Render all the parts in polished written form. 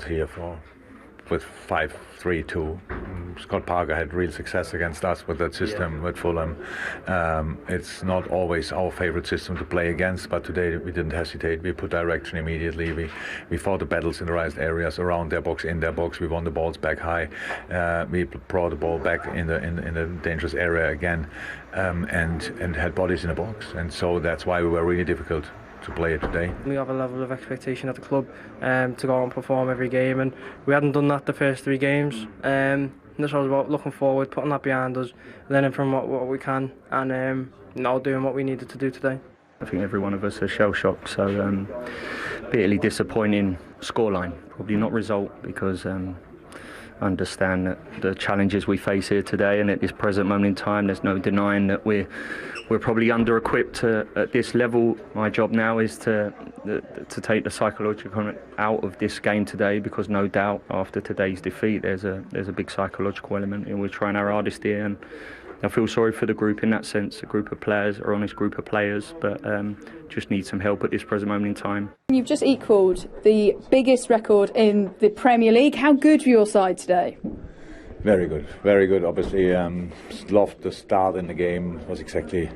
not here for with 5-3-2. Scott Parker had real success against us with that system with Fulham. It's not always our favorite system to play against, but today we didn't hesitate. We put direction immediately. We fought the battles in the right areas, around their box, in their box. We won the balls back high. We brought the ball back in the dangerous area again, and had bodies in the box. And so that's why we were really difficult to play it today. We have a level of expectation at the club to go out and perform every game, and we hadn't done that the first 3 games. This was about looking forward, putting that behind us, learning from what we can, and doing what we needed to do today. I think every one of us is shell-shocked, so bitterly disappointing scoreline. Probably not result, because I understand that the challenges we face here today and at this present moment in time, there's no denying that we're probably under-equipped at this level. My job now is to take the psychological out of this game today, because no doubt after today's defeat there's a big psychological element, and we're trying our hardest here, and I feel sorry for the group in that sense. A group of players, an honest group of players, but just need some help at this present moment in time. You've just equalled the biggest record in the Premier League. How good were your side today? Very good, very good. Obviously, loved the start in the game. Was exactly,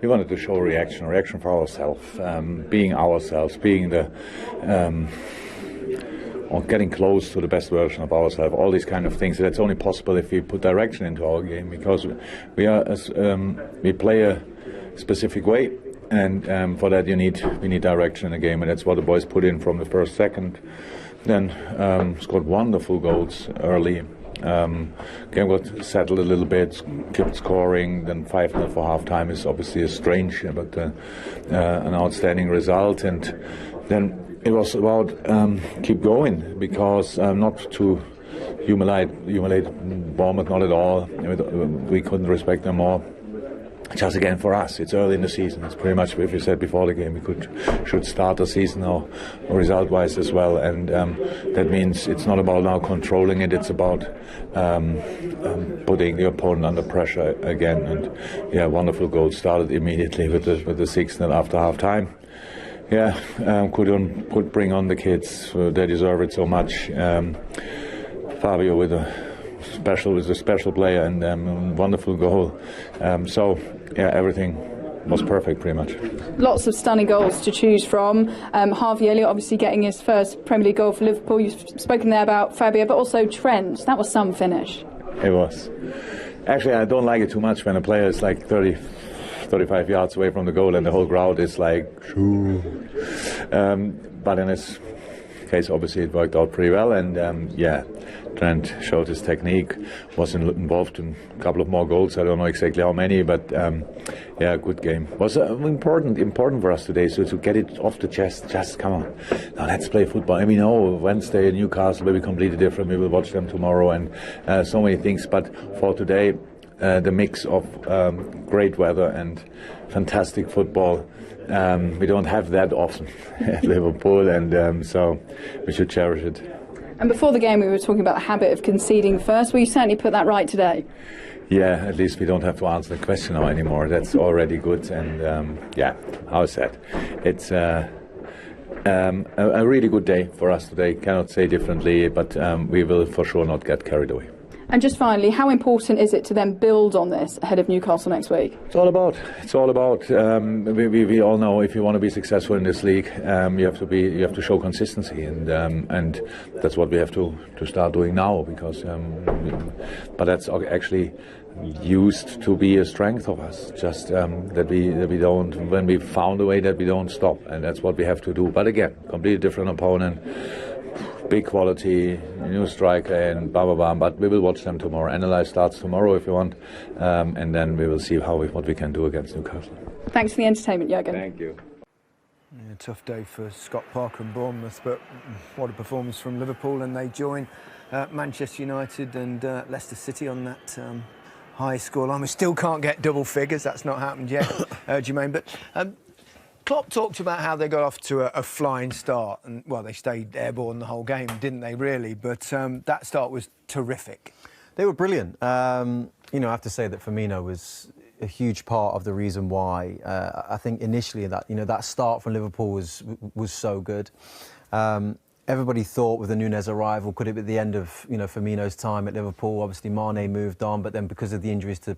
we wanted to show reaction for ourselves, being the, or getting close to the best version of ourselves. All these kind of things. That's only possible if we put direction into our game, because we play a specific way, and for that we need direction in the game, and that's what the boys put in from the first second. Then scored wonderful goals early. Game got settled a little bit, kept scoring. Then 5-0 for half time is obviously a strange, but an outstanding result. And then it was about keep going, because not to humiliate Bournemouth, not at all. We couldn't respect them more. Just again, for us, it's early in the season. It's pretty much, if you said before the game, we should start the season or result-wise as well, and that means it's not about now controlling it. It's about putting the opponent under pressure again. And yeah, wonderful goal started immediately with the 6-0 after half time. Yeah, could bring on the kids. They deserve it so much. Fabio with a special player, and wonderful goal. So yeah, everything was perfect pretty much. Lots of stunning goals to choose from. Harvey Elliott obviously getting his first Premier League goal for Liverpool. You've spoken there about Fabio, but also Trent. That was some finish. It was. Actually, I don't like it too much when a player is like 35 yards away from the goal and the whole crowd is like, shoo. But in this case, obviously it worked out pretty well, and yeah, Trent showed his technique, was involved in a couple of more goals. I don't know exactly how many, but yeah, good game. Was important for us today, so to get it off the chest. Just come on, now let's play football. And we know Wednesday Newcastle will be completely different. We will watch them tomorrow, and so many things. But for today, the mix of great weather and fantastic football, we don't have that often at Liverpool, and so we should cherish it. And before the game we were talking about the habit of conceding first. Well, you certainly put that right today. Yeah, at least we don't have to answer the question now anymore. That's already good, and yeah, how is that? It's a really good day for us today. Cannot say differently, but we will for sure not get carried away. And just finally, how important is it to then build on this ahead of Newcastle next week? It's all about. We all know if you want to be successful in this league, you have to show consistency, and that's what we have to start doing now. Because, but that's actually used to be a strength of us. Just that we don't, when we found a way, that we don't stop, and that's what we have to do. But again, completely different opponent. Big quality, new striker, and blah blah blah. But we will watch them tomorrow. Analyze starts tomorrow if you want, and then we will see what we can do against Newcastle. Thanks for the entertainment, Jürgen. Thank you. Yeah, tough day for Scott Parker and Bournemouth, but what a performance from Liverpool, and they join Manchester United and Leicester City on that high scoreline. We still can't get double figures. That's not happened yet, Jermaine. But Klopp talked about how they got off to a flying start, and well, they stayed airborne the whole game, didn't they? Really, but that start was terrific. They were brilliant. You know, I have to say that Firmino was a huge part of the reason why. I think initially that start from Liverpool was so good. everybody thought with the Núñez arrival, could it be the end of, you know, Firmino's time at Liverpool? Obviously, Mane moved on, but then because of the injuries to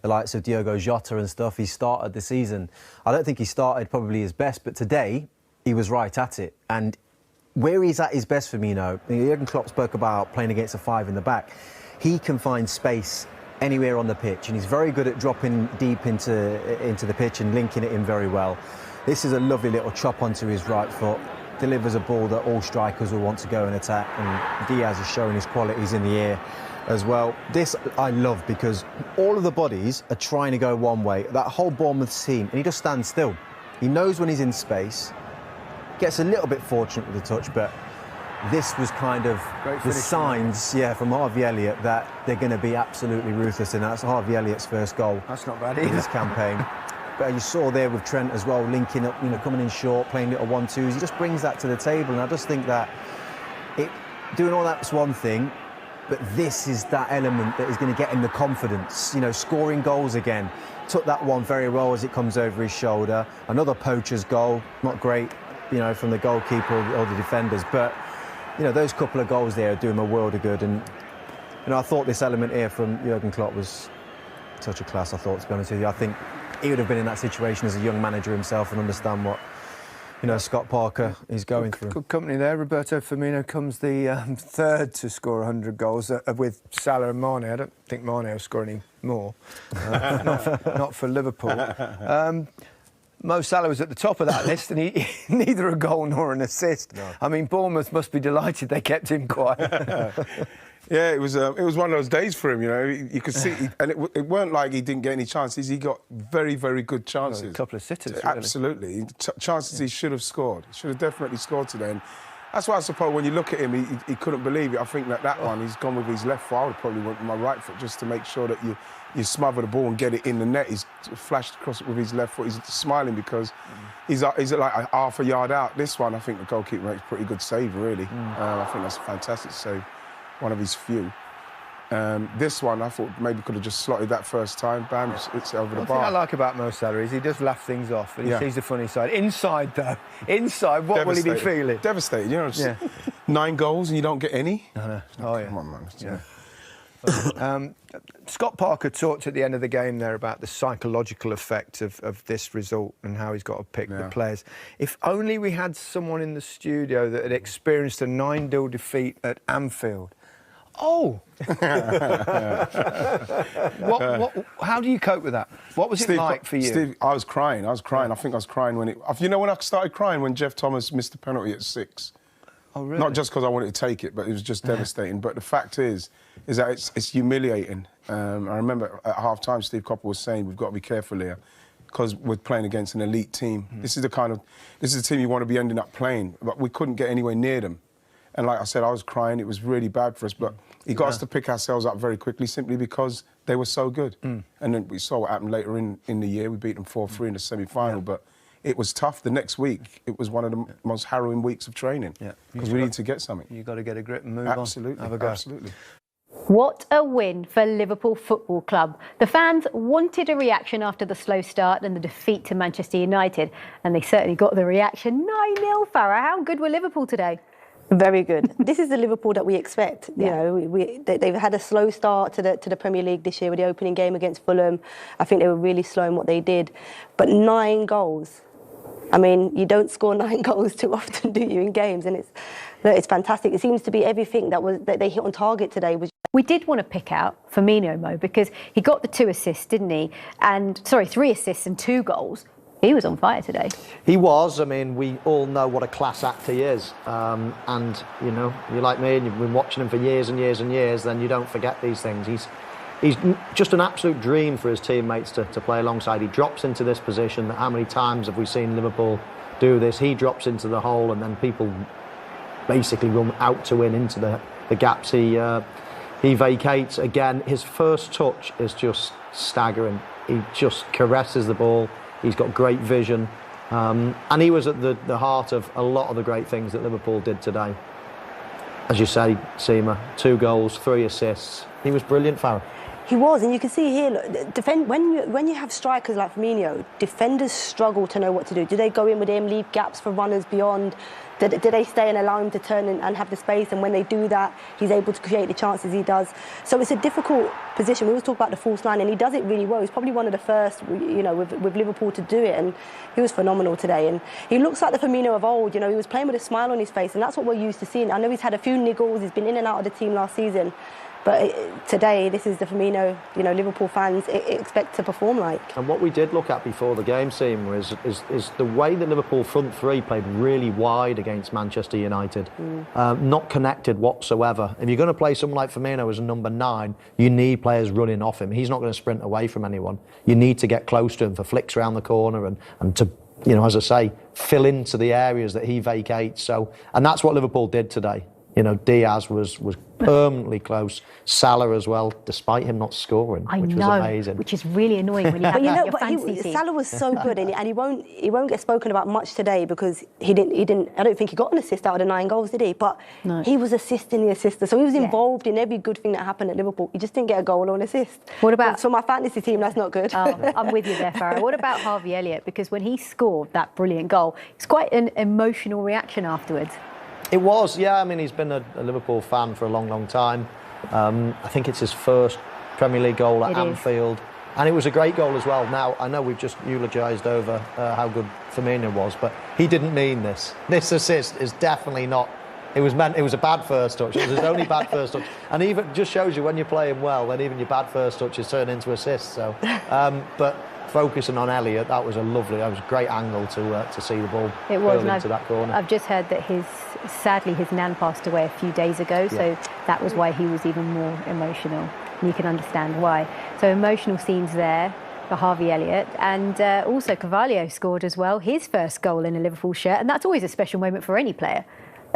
the likes of Diogo Jota and stuff, he started the season. I don't think he started probably his best, but today he was right at it. And where he's at his best, Firmino, Jurgen Klopp spoke about playing against a 5 in the back. He can find space anywhere on the pitch, and he's very good at dropping deep into the pitch and linking it in very well. This is a lovely little chop onto his right foot. Delivers a ball that all strikers will want to go and attack, and Diaz is showing his qualities in the air as well. This I love because all of the bodies are trying to go one way, that whole Bournemouth team, and he just stands still. He knows when he's in space, gets a little bit fortunate with the touch, but this was kind of the signs, from Harvey Elliott that they're going to be absolutely ruthless, and that's Harvey Elliott's first goal. That's not bad either. In this campaign. But you saw there with Trent as well, linking up, you know, coming in short, playing little 1-2s. He just brings that to the table, and I just think that doing all that's one thing, but this is that element that is going to get him the confidence. You know, scoring goals again. Took that one very well as it comes over his shoulder. Another poacher's goal, not great, you know, from the goalkeeper or the defenders, but you know, those couple of goals there are doing a world of good. And you know, I thought this element here from Jurgen Klopp was such a class. I thought, to be honest with you, I think he would have been in that situation as a young manager himself and understand what, you know, Scott Parker is going through. Good company there. Roberto Firmino comes the third to score 100 goals with Salah and Mane. I don't think Mane will score any more, not for Liverpool. Mo Salah was at the top of that list, and he neither a goal nor an assist. No. I mean, Bournemouth must be delighted they kept him quiet. Yeah, it was one of those days for him, you know. You could see, and it weren't like he didn't get any chances. He got very, very good chances. A couple of sitters, really. Absolutely. Chances he should have scored. He should have definitely scored today. And that's why I suppose when you look at him, he couldn't believe it. I think that one, he's gone with his left foot. I would probably went with my right foot just to make sure that you smother the ball and get it in the net. He's flashed across it with his left foot. He's smiling because he's like a half a yard out. This one, I think the goalkeeper makes a pretty good save, really. I think that's a fantastic save. One of his few. This one, I thought maybe could have just slotted that first time. Bam, it's over the bar. What I like about Mo Salah is he does laugh things off, and he sees the funny side. Inside, though, what will he be feeling? Devastated, you know. Just 9 goals and you don't get any. Oh, yeah. Come on, man. Yeah. Scott Parker talked at the end of the game there about the psychological effect of this result and how he's got to pick the players. If only we had someone in the studio that had experienced a 9-0 defeat at Anfield. Oh! How do you cope with that? What was it like for you? Steve, I was crying. I think I was crying when when I started crying when Jeff Thomas missed the penalty at 6. Oh, really? Not just because I wanted to take it, but it was just devastating. But the fact is that it's humiliating. I remember at half-time Steve Copper was saying we've got to be careful here because we're playing against an elite team. This is the team you want to be ending up playing, but we couldn't get anywhere near them. And like I said, I was crying. It was really bad for us, but he got us to pick ourselves up very quickly simply because they were so good. And then we saw what happened later in the year. We beat them 4-3 in the semi-final, but it was tough. The next week, it was one of the most harrowing weeks of training because we need to get something. You've got to get a grip and move on. Have a go. Absolutely. What a win for Liverpool Football Club. The fans wanted a reaction after the slow start and the defeat to Manchester United, and they certainly got the reaction. 9-0, Farah. How good were Liverpool today? Very good. This is the Liverpool that we expect. You know, they've had a slow start to the Premier League this year with the opening game against Fulham. I think they were really slow in what they did. But 9 goals. I mean, you don't score 9 goals too often, do you, in games? And it's fantastic. It seems to be everything that they hit on target today was. We did want to pick out Firmino, Mo, because he got the 2 assists, didn't he? 3 assists and 2 goals. He was on fire today. He was. I mean, we all know what a class act he is. And, you know, you're like me and you've been watching him for years and years and years, then you don't forget these things. He's just an absolute dream for his teammates to play alongside. He drops into this position. How many times have we seen Liverpool do this? He drops into the hole and then people basically run out to win into the gaps he vacates. Again, his first touch is just staggering. He just caresses the ball. He's got great vision. And he was at the heart of a lot of the great things that Liverpool did today. As you say, Seema, 2 goals, 3 assists. He was brilliant, Farah. He was, and you can see here, look, when you have strikers like Firmino, defenders struggle to know what to do. Do they go in with him, leave gaps for runners beyond? Do they stay and allow him to turn and have the space? And when they do that, he's able to create the chances he does. So it's a difficult position. We always talk about the false nine, and he does it really well. He's probably one of the first, with Liverpool to do it, and he was phenomenal today. And he looks like the Firmino of old. He was playing with a smile on his face, and that's what we're used to seeing. I know he's had a few niggles. He's been in and out of the team last season. But today, this is the Firmino, Liverpool fans expect to perform like. And what we did look at before the game, Seema, is the way that Liverpool front three played really wide against Manchester United. Not connected whatsoever. If you're going to play someone like Firmino as a number 9, you need players running off him. He's not going to sprint away from anyone. You need to get close to him for flicks around the corner and to, as I say, fill into the areas that he vacates. And that's what Liverpool did today. Diaz was permanently close. Salah as well, despite him not scoring, which was amazing. Which is really annoying when you have your fancy team. Salah was so good, and he won't get spoken about much today because he didn't. I don't think he got an assist out of the 9 goals, did he? But he was assisting the assister, so he was involved in every good thing that happened at Liverpool. He just didn't get a goal or an assist. What about for my fantasy team? That's not good. Oh, I'm with you there, Farah. What about Harvey Elliott? Because when he scored that brilliant goal, it's quite an emotional reaction afterwards. It was, yeah. I mean, he's been a Liverpool fan for a long, long time. I think it's his first Premier League goal at Anfield. And it was a great goal as well. Now, I know we've just eulogised over how good Firmino was, but he didn't mean this. This assist is definitely not... It was a bad first touch. It was his only bad first touch. And even just shows you when you're playing well, then even your bad first touches turn into assists. So, but focusing on Elliott, that was a great angle to see the ball go into that corner. I've just heard that sadly his nan passed away a few days ago, so that was why he was even more emotional. And you can understand why. So emotional scenes there for Harvey Elliott, and also Carvalho scored as well, his first goal in a Liverpool shirt, and that's always a special moment for any player.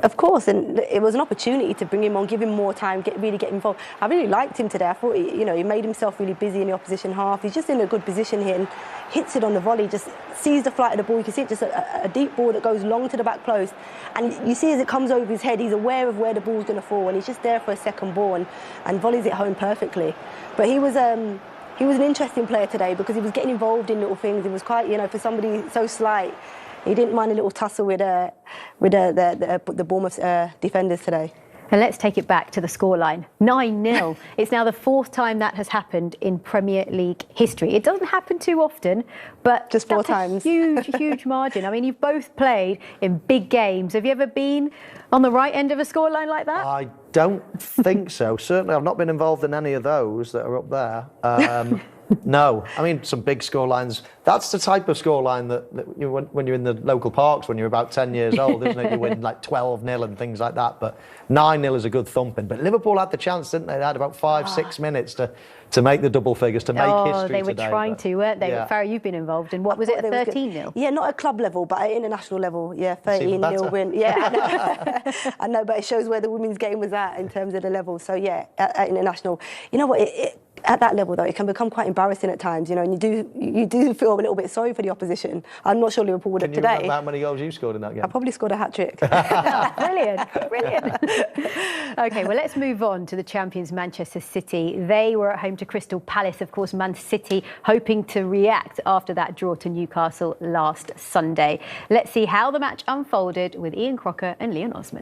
Of course, and it was an opportunity to bring him on, give him more time, really get involved. I really liked him today. I thought he made himself really busy in the opposition half. He's just in a good position here and hits it on the volley, just sees the flight of the ball. You can see it, just a deep ball that goes long to the back post. And you see as it comes over his head, he's aware of where the ball's going to fall, and he's just there for a second ball and volleys it home perfectly. But he was an interesting player today because he was getting involved in little things. He was quite, for somebody so slight, he didn't mind a little tussle with the Bournemouth defenders today. And let's take it back to the scoreline. 9-0. It's now the 4th time that has happened in Premier League history. It doesn't happen too often, but just 4 times. Huge margin. I mean, you've both played in big games. Have you ever been on the right end of a scoreline like that? I don't think so. Certainly, I've not been involved in any of those that are up there. No, I mean, some big scorelines. That's the type of scoreline that when you're in the local parks when you're about 10 years old, isn't it? You win like 12-0 and things like that. But 9-0 is a good thumping. But Liverpool had the chance, didn't they? They had about 5-6 minutes to make the double figures, to make history they were today, trying to, weren't they? Yeah. Farah, you've been involved in, what was it, 13-0? Yeah, not at club level, but at international level. Yeah, 13-0 win. Yeah, I know, but it shows where the women's game was at in terms of the level. So yeah, at international. You know what? At that level, though, it can become quite embarrassing at times, and you do feel a little bit sorry for the opposition. I'm not sure Liverpool would have today. Can you remember how many goals you scored in that game? I probably scored a hat-trick. Brilliant. OK, well, let's move on to the champions, Manchester City. They were at home to Crystal Palace. Of course, Man City hoping to react after that draw to Newcastle last Sunday. Let's see how the match unfolded with Ian Crocker and Leon Osman.